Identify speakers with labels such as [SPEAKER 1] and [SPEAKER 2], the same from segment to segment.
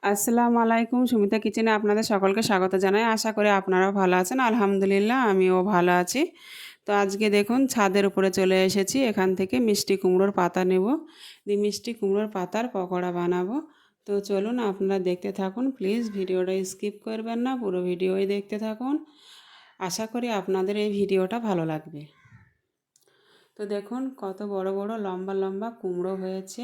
[SPEAKER 1] আসসালামু আলাইকুম। সুমিতা কিচেনে আপনাদের সকলকে স্বাগত জানাই। আশা করি আপনারাও ভালো আছেন। আলহামদুলিল্লাহ আমিও ভালো আছি। তো আজকে দেখুন ছাদের উপরে চলে এসেছি। এখান থেকে মিষ্টি কুমড়োর পাতা নেব। দিয়ে মিষ্টি কুমড়োর পাতার পকোড়া বানাবো। তো চলুন আপনারা দেখতে থাকুন। প্লিজ ভিডিওটা স্কিপ করবেন না, পুরো ভিডিওই দেখতে থাকুন। আশা করি আপনাদের এই ভিডিওটা ভালো লাগবে। তো দেখুন কত বড় বড় লম্বা লম্বা কুমড়ো হয়েছে।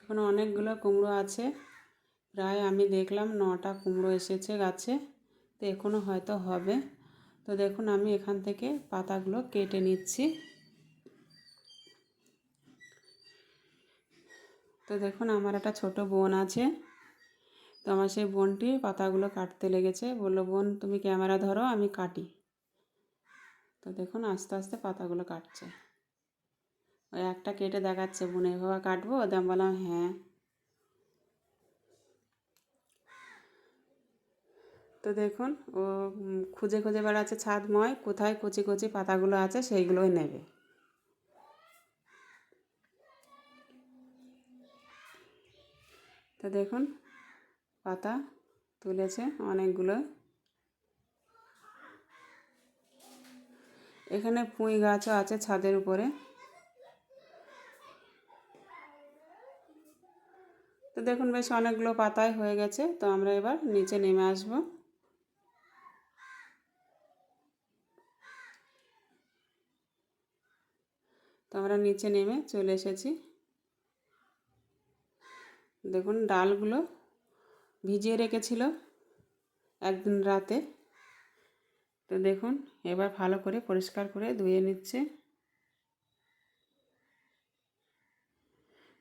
[SPEAKER 1] এখন অনেকগুলো কুমড়ো আছে। প্রায় আমি দেখলাম 9টা কুমড়ো এসেছে গাছে। তো এখনও হয়তো হবে। তো দেখুন আমি এখান থেকে পাতাগুলো কেটে নিচ্ছি। তো দেখুন আমার একটা ছোট বোন আছে। তো আমার সেই বোনটি পাতাগুলো কাটতে লেগেছে। বললো, বোন তুমি ক্যামেরা ধরো, আমি কাটি। তো দেখুন আস্তে আস্তে পাতাগুলো কাটছে। ওই একটা কেটে দেখাচ্ছে, বোন এভাবে কাটবো? আমি বললাম হ্যাঁ। তো দেখুন ও খুঁজে খুঁজে বেড়াচ্ছে ছাদময়, কোথায় কচি কচি পাতাগুলো আছে সেইগুলোই নেবে। তো দেখুন পাতা তুলেছে অনেকগুলো। এখানে পুঁই গাছও আছে ছাদের উপরে। তো দেখুন বেশ অনেকগুলো পাতাই হয়ে গেছে। তো আমরা এবার নিচে নেমে আসব। তো আমরা নিচে নেমে চলে এসেছি। দেখুন ডালগুলো ভিজিয়ে রেখেছিল একদিন রাতে। তো দেখুন এবার ভালো করে পরিষ্কার করে ধুয়ে নিচ্ছে।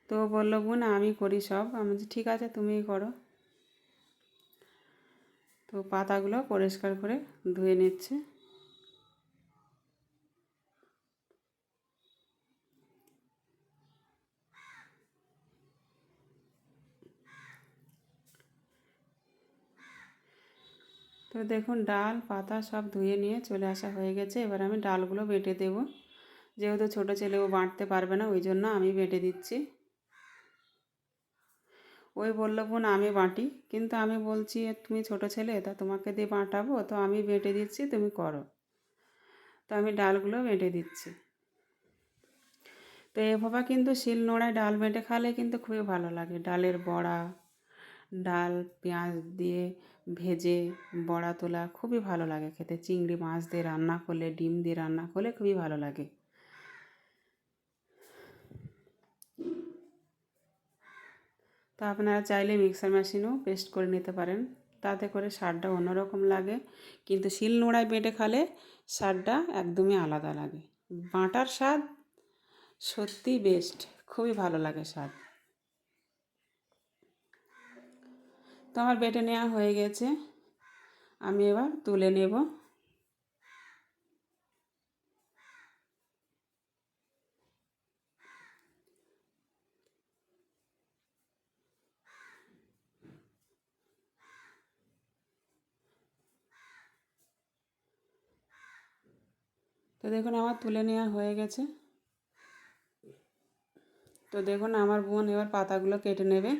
[SPEAKER 1] তো বললো, বোন আমি করি সব। আমি বলছি ঠিক আছে তুমিই করো। তো পাতাগুলো পরিষ্কার করে ধুয়ে নিচ্ছে। তো দেখুন ডাল পাতা সব ধুয়ে নিয়ে চলে আসা হয়ে গেছে। এবার আমি ডালগুলো বেটে দেব। যেহেতু ছোটো ছেলেও বাটতে পারবে না, ওই জন্য আমি বেটে দিচ্ছি। ওই বললো, বোন আমি বাটি। কিন্তু আমি বলছি তুমি ছোটো ছেলে, তা তোমাকে দিয়ে বাটাবো? তো আমি বেটে দিচ্ছি, তুমি করো। তো আমি ডালগুলো বেটে দিচ্ছি। তো এভাবে কিন্তু শিলনোড়ায় ডাল বেটে খালে কিন্তু খুবই ভালো লাগে। ডালের বড়া, ডাল পেঁয়াজ দিয়ে ভেজে বড়া তোলা খুবই ভালো লাগে খেতে। চিংড়ি মাছ দিয়ে রান্না করলে, ডিম দিয়ে রান্না করলে খুবই ভালো লাগে। তো আপনারা চাইলে মিক্সার মেশিনেও পেস্ট করে নিতে পারেন, তাতে করে স্বাদটা অন্যরকম লাগে। কিন্তু শিলনোড়ায় বেটে খালে স্বাদটা একদমই আলাদা লাগে। বাটার স্বাদ সত্যিই বেস্ট, খুবই ভালো লাগে স্বাদ। তো আমার বেটে নেওয়া হয়ে গেছে, আমি এবার তুলে নেব। তো দেখুন আমার তুলে নেওয়া হয়ে গেছে। তো দেখুন আমার বোন এবার পাতাগুলো কেটে নেবে।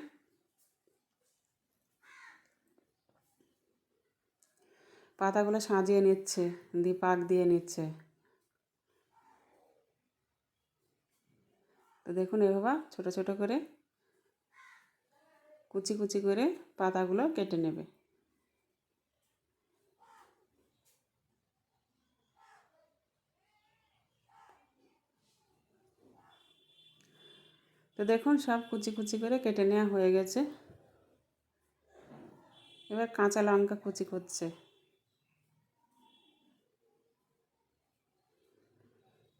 [SPEAKER 1] পাতাগুলো সাজিয়ে নিচ্ছে, দিয়ে পাক দিয়ে নিচ্ছে। তো দেখুন এভাবে ছোট ছোট করে কুচি কুচি করে পাতাগুলো কেটে নেবে। তো দেখুন সব কুচি কুচি করে কেটে নেওয়া হয়ে গেছে। এবার কাঁচা লঙ্কা কুচি করছে।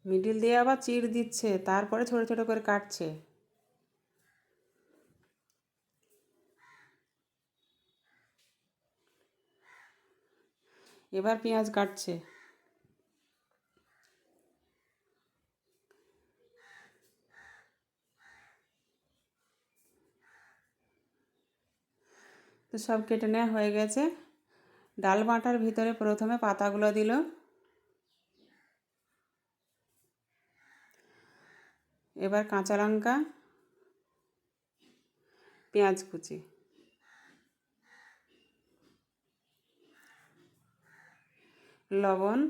[SPEAKER 1] মিডিল দিয়ে আবার চিড় দিচ্ছে, তারপরে ছোট ছোট করে কাটছে। এবার পেঁয়াজ কাটছে। তো সব কেটে নেওয়া হয়ে গেছে। ডাল বাটার ভিতরে প্রথমে পাতাগুলো দিল, এবার কাঁচা লঙ্কা পেঁয়াজ কুচি, লবণ,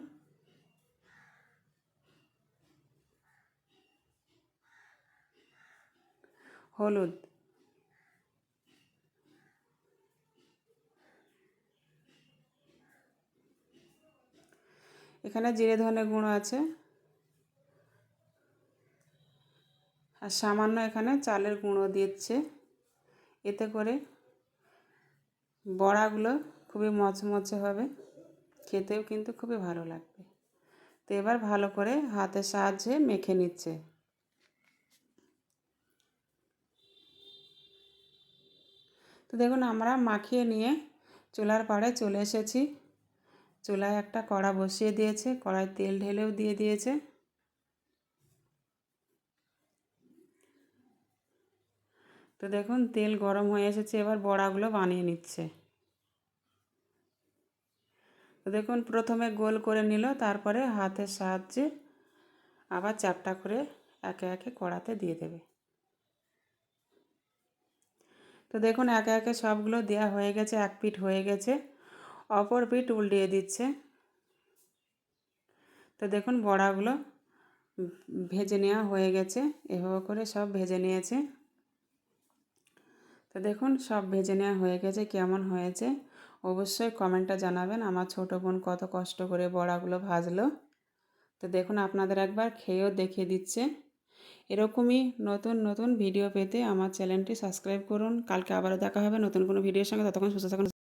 [SPEAKER 1] হলুদ, এখানে জিরে ধনে গুঁড়ো আছে, আর সামান্য এখানে চালের গুঁড়ো দিচ্ছে। এতে করে বড়াগুলো খুবই মচমচে হবে, খেতেও কিন্তু খুবই ভালো লাগবে। তো এবার ভালো করে হাতের সাহায্যে মেখে নিচ্ছে। তো দেখুন আমরা মাখিয়ে নিয়ে চুলার পাড়ে চলে এসেছি। চুলায় একটা কড়া বসিয়ে দিয়েছে, কড়ায় তেল ঢেলেও দিয়ে দিয়েছে। তো দেখুন তেল গরম হয়ে এসেছে, এবার বড়াগুলো বানিয়ে নিচ্ছে। তো দেখুন প্রথমে গোল করে নিল, তারপরে হাতের সাহায্যে আবার চ্যাপ্টা করে একে একে কড়াতে দিয়ে দেবে। তো দেখুন একে একে সবগুলো দেওয়া হয়ে গেছে, এক পিঠ হয়ে গেছে, অপর পিঠ উল্টিয়ে দিচ্ছে। তো দেখুন বড়াগুলো ভেজে নেওয়া হয়ে গেছে, এভাবে করে সব ভেজে নিয়েছে। তো দেখুন সব ভেজে নেওয়া হয়ে গেছে, কেমন হয়েছে অবশ্যই কমেন্টে জানাবেন। আমার ছোটো বোন কত কষ্ট করে বড়াগুলো ভাজলো। তো দেখুন আপনাদের একবার খেয়েও দেখিয়ে দিচ্ছে। এরকমই নতুন নতুন ভিডিও পেতে আমার চ্যানেলটি সাবস্ক্রাইব করুন। কালকে আবারও দেখা হবে নতুন কোনো ভিডিওর সঙ্গে। ততক্ষণ সুস্থ থাকুন।